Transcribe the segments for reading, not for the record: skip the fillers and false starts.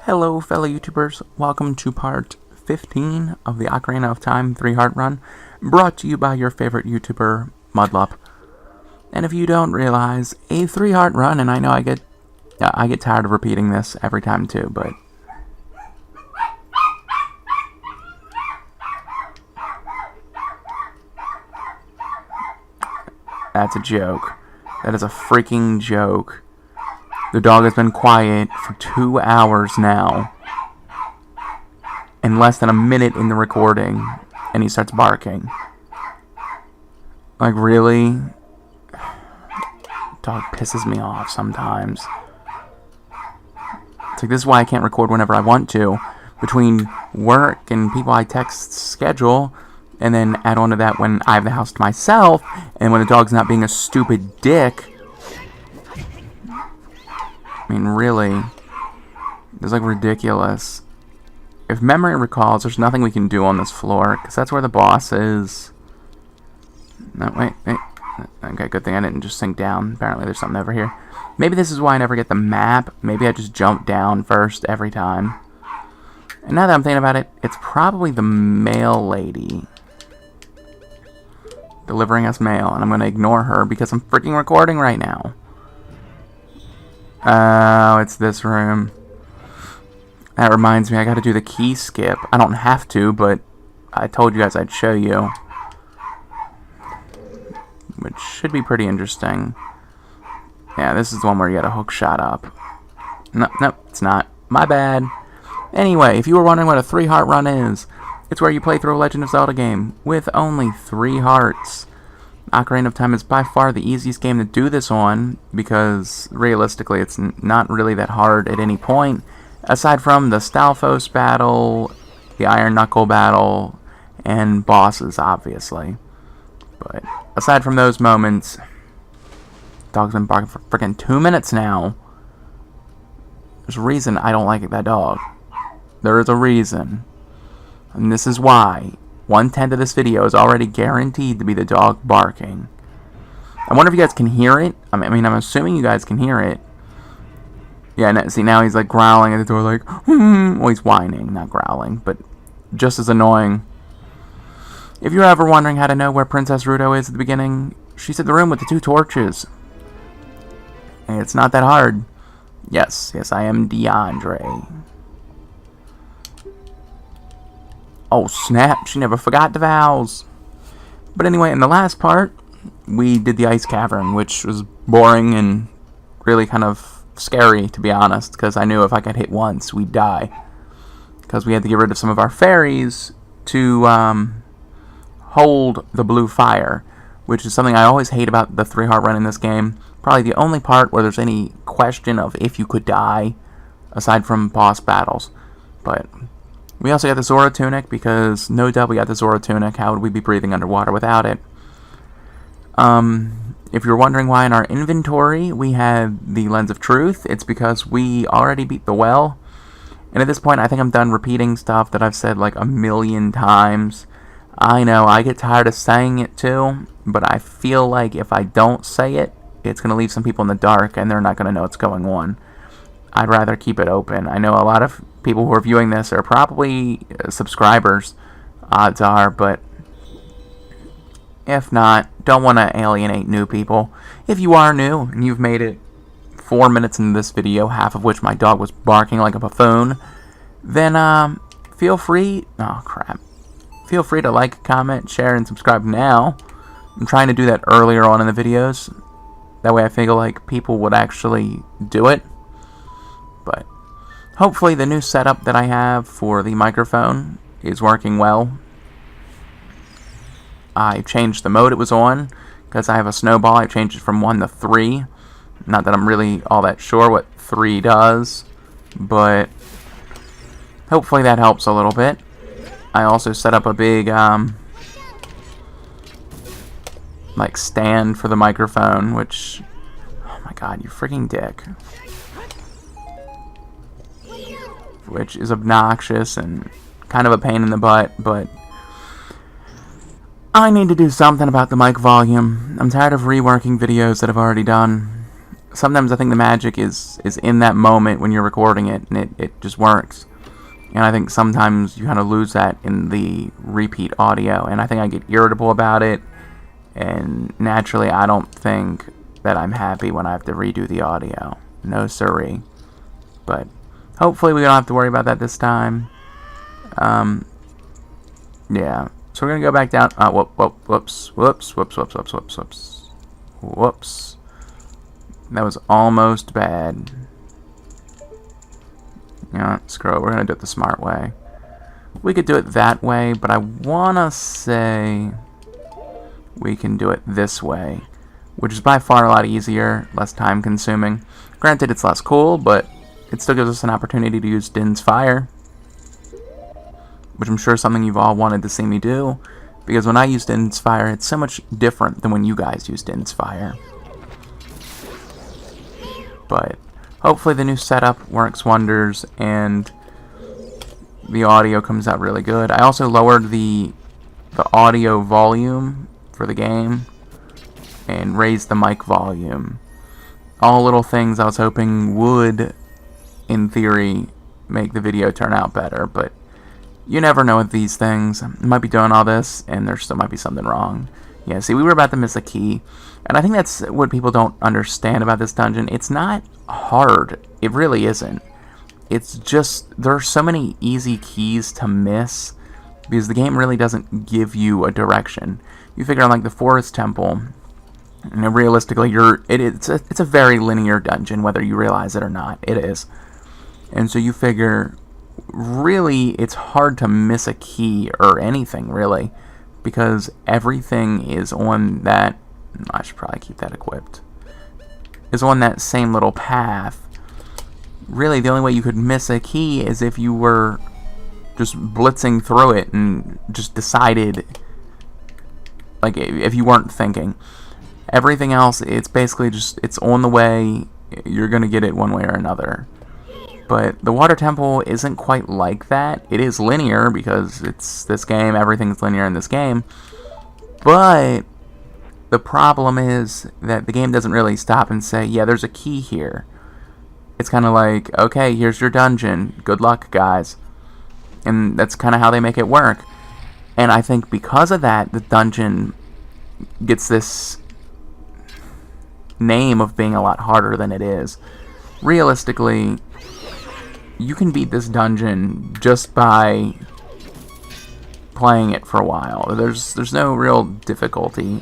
Hello fellow YouTubers, welcome to part 15 of the Ocarina of Time 3-Heart Run, brought to you by your favorite YouTuber, Mudlup. And if you don't realize, a 3-Heart Run, and I know I get tired of repeating this every time too, but that's a joke. That is a freaking joke. The dog has been quiet for 2 hours now. And less than a minute in the recording, and he starts barking. Like, really? Dog pisses me off sometimes. It's like, this is why I can't record whenever I want to. Between work and people I text schedule, and then add on to that when I have the house to myself, and when the dog's not being a stupid dick. I mean, really, it's like ridiculous. If memory recalls, there's nothing we can do on this floor, because that's where the boss is. No, wait. Okay, good thing I didn't just sink down. Apparently there's something over here. Maybe this is why I never get the map. Maybe I just jump down first every time. And now that I'm thinking about it, it's probably the mail lady delivering us mail, and I'm going to ignore her because I'm freaking recording right now. Oh, it's this room. That reminds me, I gotta do the key skip. I don't have to, but I told you guys I'd show you. Which should be pretty interesting. Yeah, this is the one where you get a hook shot up. Nope, it's not. My bad. Anyway, if you were wondering what a 3-heart run is, it's where you play through a Legend of Zelda game with only 3 hearts. Ocarina of Time is by far the easiest game to do this on, because realistically it's not really that hard at any point, aside from the Stalfos battle, the Iron Knuckle battle, and bosses, obviously. But aside from those moments, dog's been barking for freaking 2 minutes now. There's a reason I don't like that dog. There is a reason. And this is why 1/10 of this video is already guaranteed to be the dog barking. I wonder if you guys can hear it. I mean, I'm assuming you guys can hear it. Yeah, see, now he's like growling at the door like, well, he's whining, not growling, but just as annoying. If you're ever wondering how to know where Princess Ruto is at the beginning, she's at the room with the 2 torches. And it's not that hard. Yes, I am DeAndre. Oh snap, she never forgot the vows. But anyway, in the last part, we did the ice cavern, which was boring and really kind of scary, to be honest, because I knew if I got hit once, we'd die. Because we had to get rid of some of our fairies to hold the blue fire, which is something I always hate about the 3-heart run in this game. Probably the only part where there's any question of if you could die, aside from boss battles. But we also got the Zora tunic, because no doubt we got the Zora tunic. How would we be breathing underwater without it? If you're wondering why in our inventory we have the Lens of Truth, it's because we already beat the well. And at this point, I think I'm done repeating stuff that I've said like a million times. I know, I get tired of saying it too, but I feel like if I don't say it, it's going to leave some people in the dark and they're not going to know what's going on. I'd rather keep it open. I know a lot of people who are viewing this are probably subscribers, odds are, but if not, don't want to alienate new people. If you are new and you've made it 4 minutes into this video, half of which my dog was barking like a buffoon, then feel free to like, comment, share, and subscribe now. I'm trying to do that earlier on in the videos. That way I feel like people would actually do it. But hopefully the new setup that I have for the microphone is working well. I changed the mode it was on, because I have a snowball. I changed it from 1 to 3. Not that I'm really all that sure what 3 does, but hopefully that helps a little bit. I also set up a big like stand for the microphone, which, oh my god, you freaking dick. Which is obnoxious and kind of a pain in the butt, but I need to do something about the mic volume. I'm tired of reworking videos that I've already done. sometimes I think the magic is in that moment when you're recording it, and it just works. And I think sometimes you kind of lose that in the repeat audio, and I think I get irritable about it, and naturally I don't think that I'm happy when I have to redo the audio. No siree. But hopefully we don't have to worry about that this time. Yeah. So we're going to go back down. Whoops. That was almost bad. You know, screw it. We're going to do it the smart way. We could do it that way, but I want to say we can do it this way, which is by far a lot easier, less time consuming. Granted, it's less cool, but it still gives us an opportunity to use Din's Fire, which I'm sure is something you've all wanted to see me do, because when I use Din's Fire, it's so much different than when you guys use Din's Fire. But hopefully the new setup works wonders, and the audio comes out really good. I also lowered the audio volume for the game, and raised the mic volume. All little things I was hoping would, in theory, make the video turn out better, but you never know with these things. I might be doing all this, and there still might be something wrong. Yeah, see, we were about to miss a key, and I think that's what people don't understand about this dungeon. It's not hard. It really isn't. It's just, there are so many easy keys to miss, because the game really doesn't give you a direction. You figure on, like, the Forest Temple, you know, realistically, it's a very linear dungeon, whether you realize it or not. It is. And so you figure, really, it's hard to miss a key or anything, really, because everything is on that, I should probably keep that equipped, is on that same little path. Really, the only way you could miss a key is if you were just blitzing through it and just decided, like, if you weren't thinking. Everything else, it's basically just, it's on the way, you're going to get it one way or another. But the Water Temple isn't quite like that. It is linear, because it's this game, everything's linear in this game. But the problem is that the game doesn't really stop and say, yeah, there's a key here. It's kind of like, okay, here's your dungeon. Good luck, guys. And that's kind of how they make it work. And I think because of that, the dungeon gets this name of being a lot harder than it is. Realistically, you can beat this dungeon just by playing it for a while. There's no real difficulty.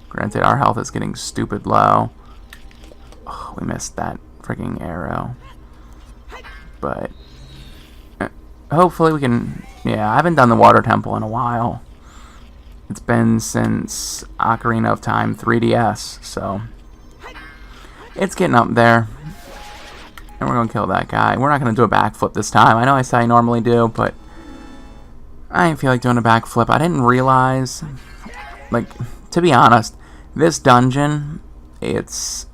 Granted, our health is getting stupid low. Oh, we missed that freaking arrow. But hopefully we can... Yeah, I haven't done the Water Temple in a while. It's been since Ocarina of Time 3DS, so it's getting up there. And we're going to kill that guy. We're not going to do a backflip this time. I know I say I normally do, but I didn't feel like doing a backflip. I didn't realize, like, to be honest, this dungeon, it's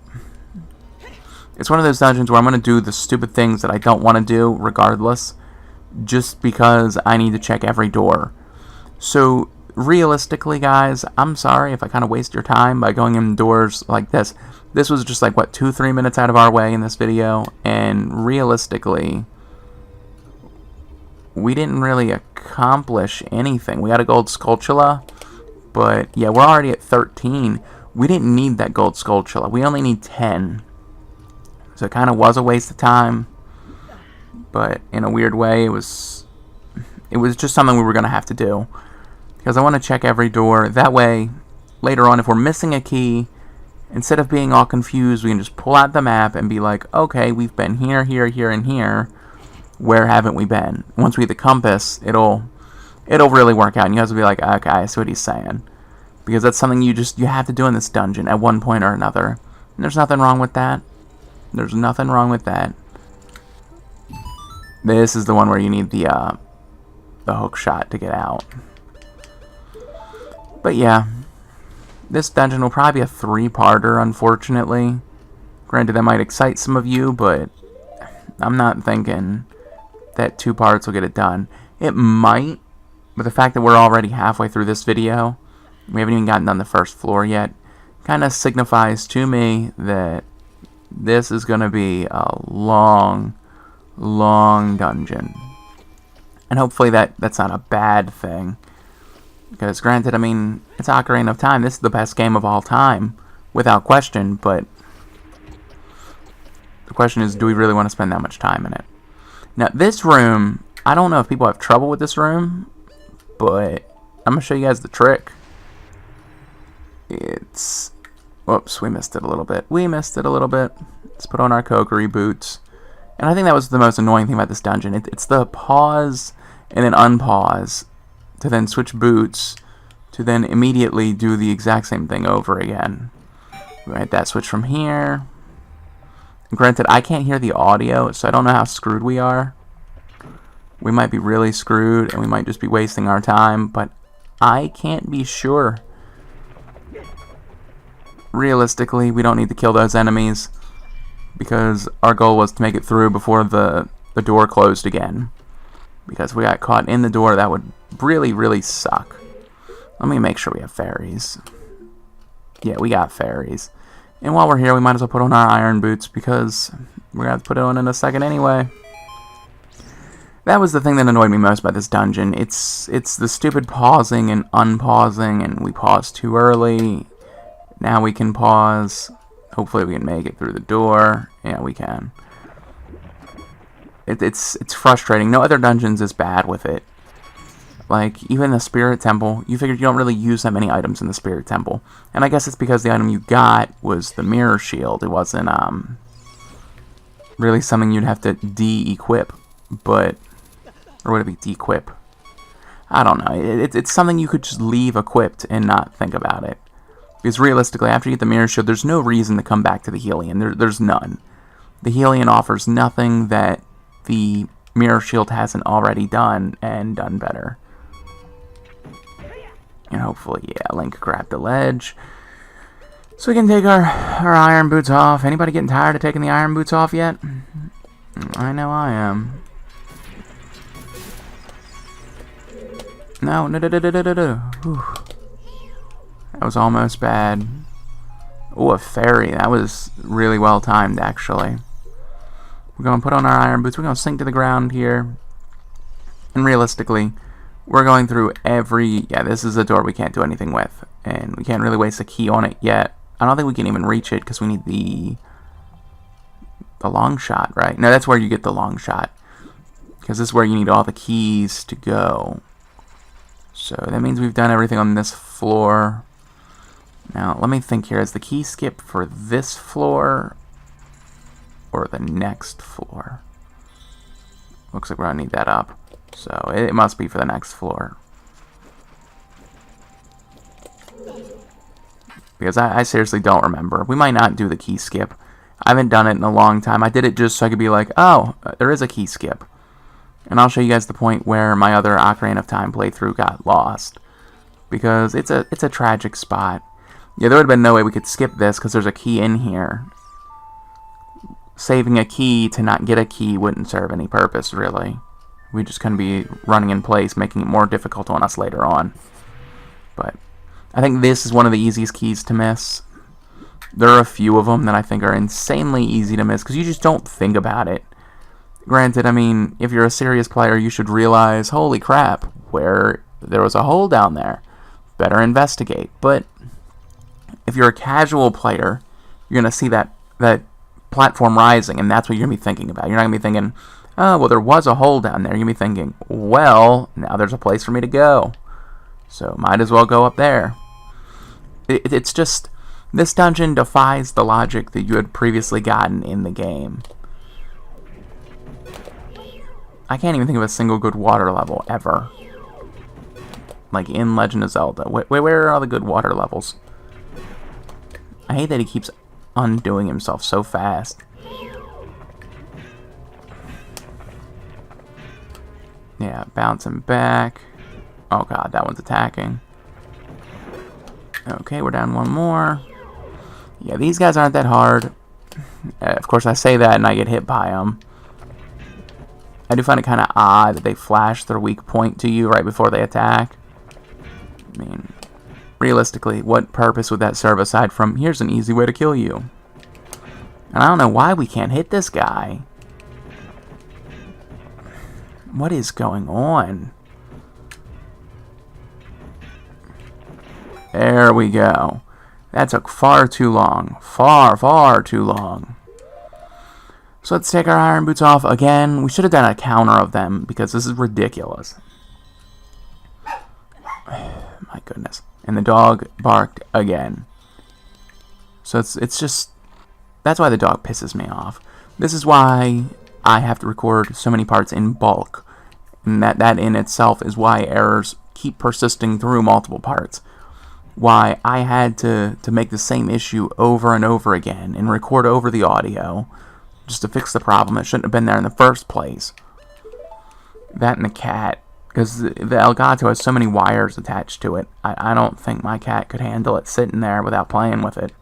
one of those dungeons where I'm going to do the stupid things that I don't want to do regardless, just because I need to check every door. So realistically, guys, I'm sorry if I kind of waste your time by going in doors like this. This was just like, what, 2-3 minutes out of our way in this video, and realistically, we didn't really accomplish anything. We got a gold Skulltula, but yeah, we're already at 13. We didn't need that gold Skulltula. We only need 10. So it kind of was a waste of time, but in a weird way, it was just something we were going to have to do. Because I want to check every door. That way, later on, if we're missing a key, instead of being all confused, we can just pull out the map and be like, okay, we've been here, here, here, and here. Where haven't we been? Once we hit the compass, it'll really work out. And you guys will be like, okay, I see what he's saying. Because that's something you have to do in this dungeon at one point or another. And there's nothing wrong with that. There's nothing wrong with that. This is the one where you need the hook shot to get out. But yeah, this dungeon will probably be a 3-parter, unfortunately. Granted, that might excite some of you, but I'm not thinking that 2 parts will get it done. It might, but the fact that we're already halfway through this video, we haven't even gotten done the first floor yet, kind of signifies to me that this is going to be a long, long dungeon. And hopefully that's not a bad thing. Because granted, I mean, it's Ocarina of Time. This is the best game of all time, without question. But the question is, do we really want to spend that much time in it? Now, this room, I don't know if people have trouble with this room, but I'm going to show you guys the trick. It's... Whoops, we missed it a little bit. Let's put on our Kokiri boots. And I think that was the most annoying thing about this dungeon. It's the pause and then unpause to then switch boots to then immediately do the exact same thing over again. Right, that switch from here. Granted, I can't hear the audio, so I don't know how screwed we are. We might be really screwed, and we might just be wasting our time, but I can't be sure. Realistically, we don't need to kill those enemies, because our goal was to make it through before the door closed again. Because if we got caught in the door, that would really, really suck. Let me make sure we have fairies. Yeah, we got fairies. And while we're here, we might as well put on our iron boots, because we're going to have to put it on in a second anyway. That was the thing that annoyed me most about this dungeon. It's the stupid pausing and unpausing, and we paused too early. Now we can pause. Hopefully we can make it through the door. Yeah, we can. It's frustrating. No other dungeon's as bad with it. Like, even the Spirit Temple, you figured you don't really use that many items in the Spirit Temple. And I guess it's because the item you got was the Mirror Shield. It wasn't really something you'd have to de-equip. But, or would it be de-equip? I don't know. It's something you could just leave equipped and not think about it. Because realistically, after you get the Mirror Shield, there's no reason to come back to the Helion. There's none. The Helion offers nothing that the Mirror Shield hasn't already done, and done better. And hopefully, yeah, Link grabbed the ledge. So we can take our iron boots off. Anybody getting tired of taking the iron boots off yet? I know I am. No. Whew. That was almost bad. Oh, a fairy. That was really well timed, actually. We're going to put on our iron boots. We're going to sink to the ground here. And realistically, we're going through every... Yeah, this is a door we can't do anything with. And we can't really waste a key on it yet. I don't think we can even reach it because we need the long shot, right? No, that's where you get the long shot. Because this is where you need all the keys to go. So that means we've done everything on this floor. Now, let me think here. Is the key skip for this floor or the next floor? Looks like we're going to need that up. So it must be for the next floor. Because I seriously don't remember. We might not do the key skip. I haven't done it in a long time. I did it just so I could be like, oh, there is a key skip. And I'll show you guys the point where my other Ocarina of Time playthrough got lost. Because it's a tragic spot. Yeah, there would have been no way we could skip this because there's a key in here. Saving a key to not get a key wouldn't serve any purpose, really. We just couldn't be running in place, making it more difficult on us later on. But I think this is one of the easiest keys to miss. There are a few of them that I think are insanely easy to miss because you just don't think about it. Granted, I mean, if you're a serious player, you should realize, holy crap, where there was a hole down there. Better investigate. But if you're a casual player, you're going to see that platform rising, and that's what you're going to be thinking about. You're not going to be thinking, oh, well, there was a hole down there. You're going to be thinking, well, now there's a place for me to go. So might as well go up there. It's just, this dungeon defies the logic that you had previously gotten in the game. I can't even think of a single good water level, ever. Like, in Legend of Zelda. Where are all the good water levels? I hate that he keeps undoing himself so fast. Yeah, bouncing back. Oh god, that one's attacking. Okay, we're down one more. Yeah, these guys aren't that hard. Of course, I say that and I get hit by them. I do find it kind of odd that they flash their weak point to you right before they attack. I mean, realistically, what purpose would that serve aside from, here's an easy way to kill you? And I don't know why we can't hit this guy. What is going on? There we go. That took far too long. Far too long. So let's take our iron boots off again. We should have done a counter of them because this is ridiculous. My goodness. And the dog barked again. So it's just... That's why the dog pisses me off. This is why I have to record so many parts in bulk. And that in itself is why errors keep persisting through multiple parts. Why I had to make the same issue over and over again and record over the audio just to fix the problem that shouldn't have been there in the first place. That and the cat, because the Elgato has so many wires attached to it. I don't think my cat could handle it sitting there without playing with it.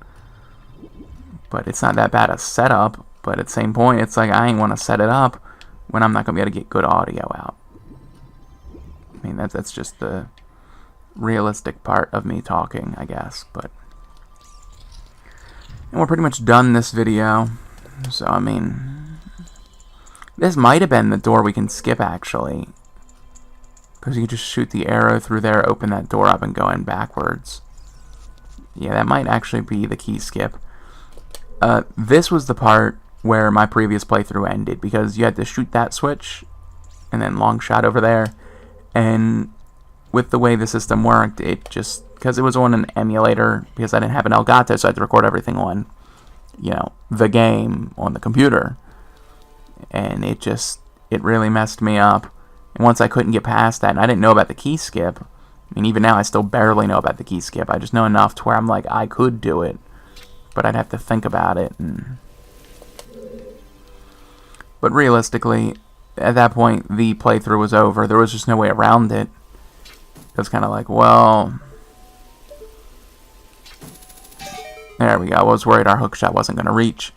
But it's not that bad a setup, but at the same point, it's like I ain't want to set it up when I'm not going to be able to get good audio out. I mean, that's just the realistic part of me talking, I guess, but... And we're pretty much done this video, so, I mean... This might have been the door we can skip, actually. Because you just shoot the arrow through there, open that door up, and go in backwards. Yeah, that might actually be the key skip. This was the part where my previous playthrough ended, because you had to shoot that switch, and then long shot over there, and... With the way the system worked, it just... Because it was on an emulator, because I didn't have an Elgato, so I had to record everything on, you know, the game on the computer. And it just... It really messed me up. And once I couldn't get past that, and I didn't know about the key skip... I mean, even now, I still barely know about the key skip. I just know enough to where I'm like, I could do it. But I'd have to think about it. But realistically, at that point, the playthrough was over. There was just no way around it. It was kind of like, well... There we go. I was worried our hookshot wasn't going to reach.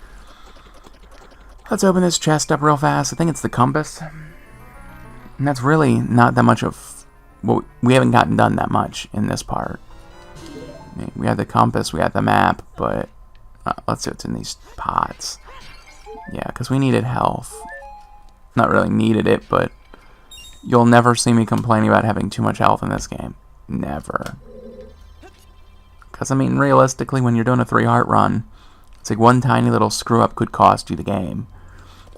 Let's open this chest up real fast. I think it's the compass. And that's really not that much of... Well, we haven't gotten done that much in this part. I mean, we had the compass, we had the map, but... let's see what's in these pots. Yeah, because we needed health. Not really needed it, but... You'll never see me complaining about having too much health in this game. Never. Because, I mean, realistically, when you're doing a 3-heart run, it's like one tiny little screw-up could cost you the game.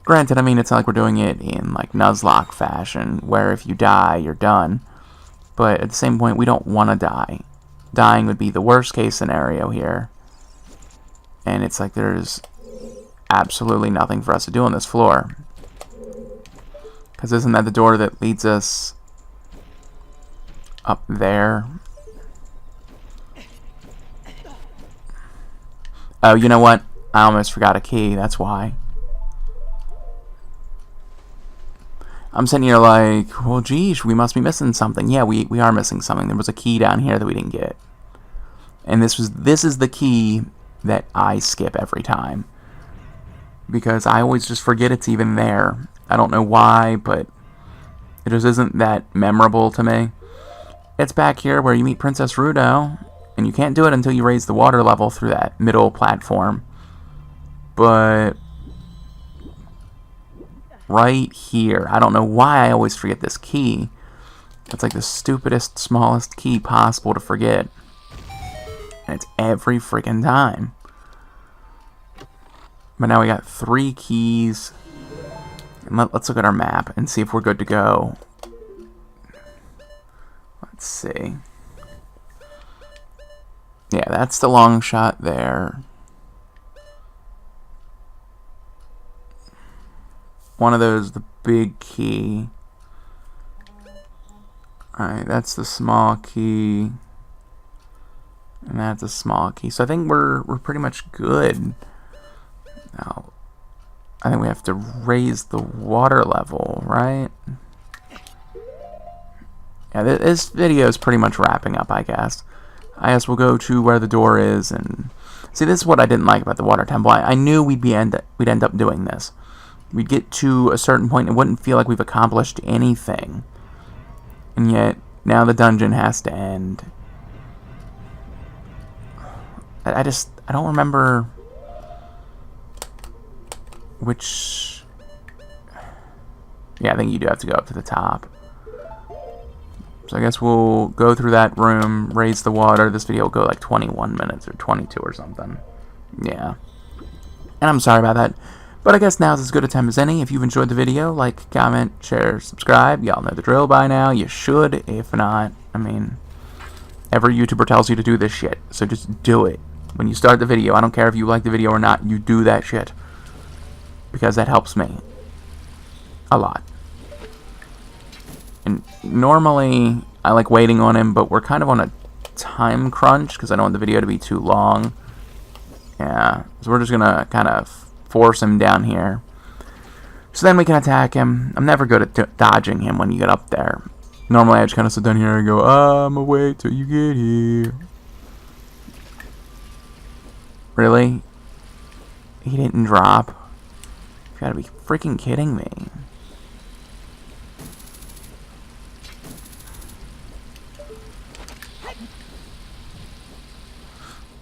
Granted, I mean, it's not like we're doing it in, like, Nuzlocke fashion, where if you die, you're done. But at the same point, we don't want to die. Dying would be the worst-case scenario here. And it's like there's absolutely nothing for us to do on this floor. Because isn't that the door that leads us up there? Oh, you know what? I almost forgot a key. That's why. I'm sitting here like, well, geez, we must be missing something. Yeah, we are missing something. There was a key down here that we didn't get. And this is the key that I skip every time. Because I always just forget it's even there. I don't know why, but it just isn't that memorable to me. It's back here where you meet Princess Rudo, and you can't do it until you raise the water level through that middle platform. But right here, I don't know why I always forget this key. It's like the stupidest, smallest key possible to forget. And it's every freaking time. But now we got 3 keys. And let's look at our map and see if we're good to go. Let's see. Yeah, that's the long shot there. One of those, the big key. Alright, that's the small key. And that's a small key. So I think we're pretty much good. Now, I think we have to raise the water level, right? Yeah, this video is pretty much wrapping up, I guess. I guess we'll go to where the door is and... See, this is what I didn't like about the water temple. I knew we'd end up doing this. We'd get to a certain point and it wouldn't feel like we've accomplished anything. And yet, now the dungeon has to end. I don't remember which... Yeah, I think you do have to go up to the top. So I guess we'll go through that room, raise the water. This video will go like 21 minutes or 22 or something. Yeah. And I'm sorry about that. But I guess now's as good a time as any. If you've enjoyed the video, like, comment, share, subscribe. Y'all know the drill by now. You should. If not, I mean, every YouTuber tells you to do this shit. So just do it. When you start the video, I don't care if you like the video or not, you do that shit. Because that helps me. A lot. And normally, I like waiting on him, but we're kind of on a time crunch because I don't want the video to be too long. Yeah, so we're just going to kind of force him down here. So then we can attack him. I'm never good at dodging him when you get up there. Normally, I just kind of sit down here and go, I'm going to wait till you get here. Really? He didn't drop? You gotta be freaking kidding me.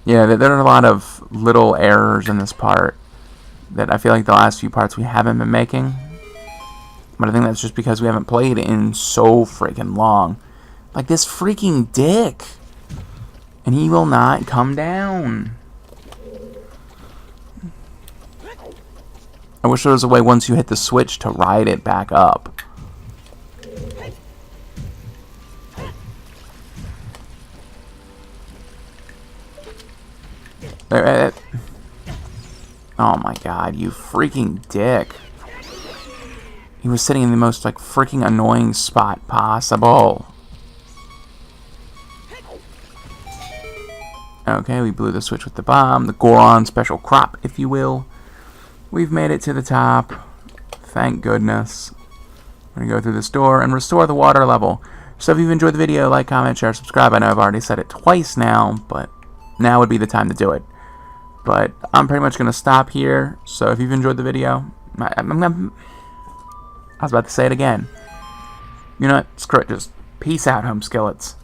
Yeah, there are a lot of little errors in this part that I feel like the last few parts we haven't been making. But I think that's just because we haven't played in so freaking long. Like this freaking dick. And he will not come down. I wish there was a way once you hit the switch to ride it back up. Oh my god, you freaking dick. He was sitting in the most, like, freaking annoying spot possible. Okay, we blew the switch with the bomb. The Goron special crop, if you will. We've made it to the top. Thank goodness. I'm going to go through this door and restore the water level. So if you've enjoyed the video, like, comment, share, subscribe. I know I've already said it twice now, but now would be the time to do it. But I'm pretty much going to stop here. So if you've enjoyed the video, I was about to say it again. You know what? Screw it. Just peace out, home skillets.